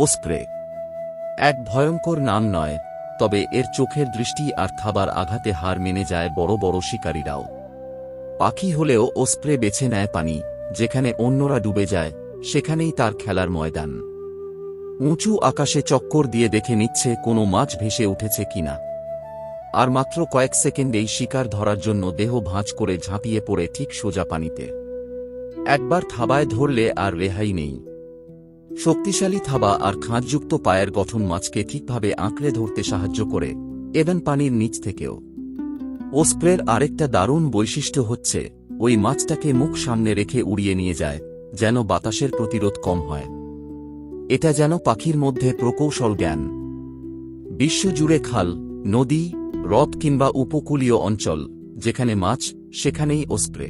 ওসপ্রে এক ভয়ঙ্কর নাম নয়, তবে এর চোখের দৃষ্টি আর খাবার আঘাতে হার মেনে যায় বড় বড় শিকারীরাও। পাখি হলেও ওসপ্রে বেছে নেয় পানি, যেখানে অন্যরা ডুবে যায় সেখানেই তার খেলার ময়দান। উঁচু আকাশে চক্কর দিয়ে দেখে নিচ্ছে কোনো মাছ ভেসে উঠেছে কিনা, আর মাত্র কয়েক সেকেন্ডেই শিকার ধরার জন্য দেহ ভাঁজ করে ঝাঁপিয়ে পড়ে ঠিক সোজা পানিতে। একবার থাবায় ধরলে আর রেহাই নেই। শক্তিশালী থাবা আর খাঁজযুক্ত পায়ের গঠন মাছকে ঠিকভাবে আঁকড়ে ধরতে সাহায্য করে, এভেন পানির নিচ থেকেও। ওসপ্রের আরেকটা দারুণ বৈশিষ্ট্য হচ্ছে ওই মাছটাকে মুখ সামনে রেখে উড়িয়ে নিয়ে যায়, যেন বাতাসের প্রতিরোধ কম হয়। এটা যেন পাখির মধ্যে প্রকৌশল জ্ঞান। বিশ্বজুড়ে খাল, নদী, হ্রদ কিংবা উপকূলীয় অঞ্চল, যেখানে মাছ সেখানেই ওসপ্রে।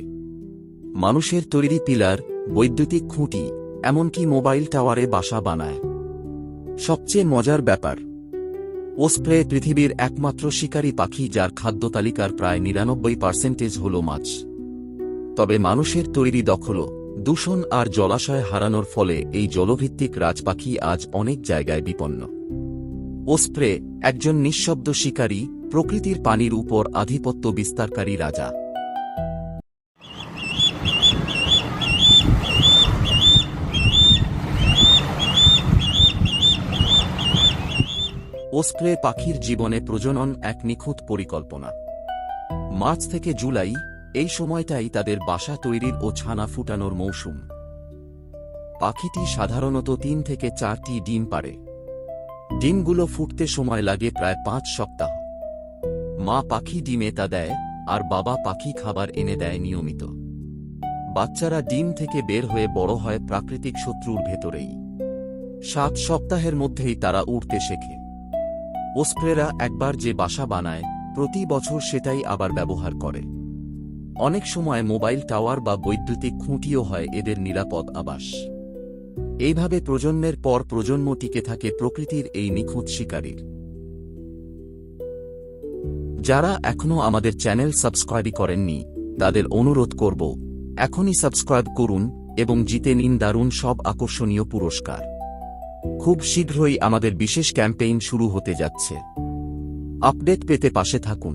মানুষের তৈরি পিলার, বৈদ্যুতিক খুঁটি, এমনকি মোবাইল টাওয়ারে বাসা বানায়। সবচেয়ে মজার ব্যাপার, ওসপ্রে পৃথিবীর একমাত্র শিকারী পাখি যার খাদ্য তালিকার প্রায় ৯৯% হল মাছ। তবে মানুষের তৈরি দখল, দূষণ আর জলাশয় হারানোর ফলে এই জলভিত্তিক রাজপাখি আজ অনেক জায়গায় বিপন্ন। ওসপ্রে একজন নিঃশব্দ শিকারী, প্রকৃতির পানির উপর আধিপত্য বিস্তারকারী রাজা। ওসপ্রে পাখির জীবনে প্রজনন এক নিখুঁত পরিকল্পনা। মার্চ থেকে জুলাই, এই সময়টাই তাদের বাসা তৈরির ও ছানা ফুটানোর মৌসুম। পাখিটি সাধারণত ৩ থেকে ৪টি ডিম পাড়ে। ডিমগুলো ফুটতে সময় লাগে প্রায় ৫ সপ্তাহ। মা পাখি ডিমে তা দেয়, আর বাবা পাখি খাবার এনে দেয় নিয়মিত। বাচ্চারা ডিম থেকে বের হয়ে বড় হয় প্রাকৃতিক শত্রুর ভেতরেই। ৭ সপ্তাহের মধ্যেই তারা উড়তে শেখে। ওসপ্রেরা একবার যে বাসা বানায়, প্রতি বছর সেটাই আবার ব্যবহার করে। অনেক সময় মোবাইল টাওয়ার বা বৈদ্যুতিক খুঁটিও হয় এদের নিরাপদ আবাস। এইভাবে প্রজন্মের পর প্রজন্ম টিকে থাকে প্রকৃতির এই নিখুঁত শিকারীর। যারা এখনও আমাদের চ্যানেল সাবস্ক্রাইব করেননি, তাদের অনুরোধ করব, এখনই সাবস্ক্রাইব করুন এবং জিতে নিন দারুণ সব আকর্ষণীয় পুরস্কার। খুব শীঘ্রই আমাদের বিশেষ ক্যাম্পেইন শুরু হতে যাচ্ছে। আপডেট পেতে পাশে থাকুন।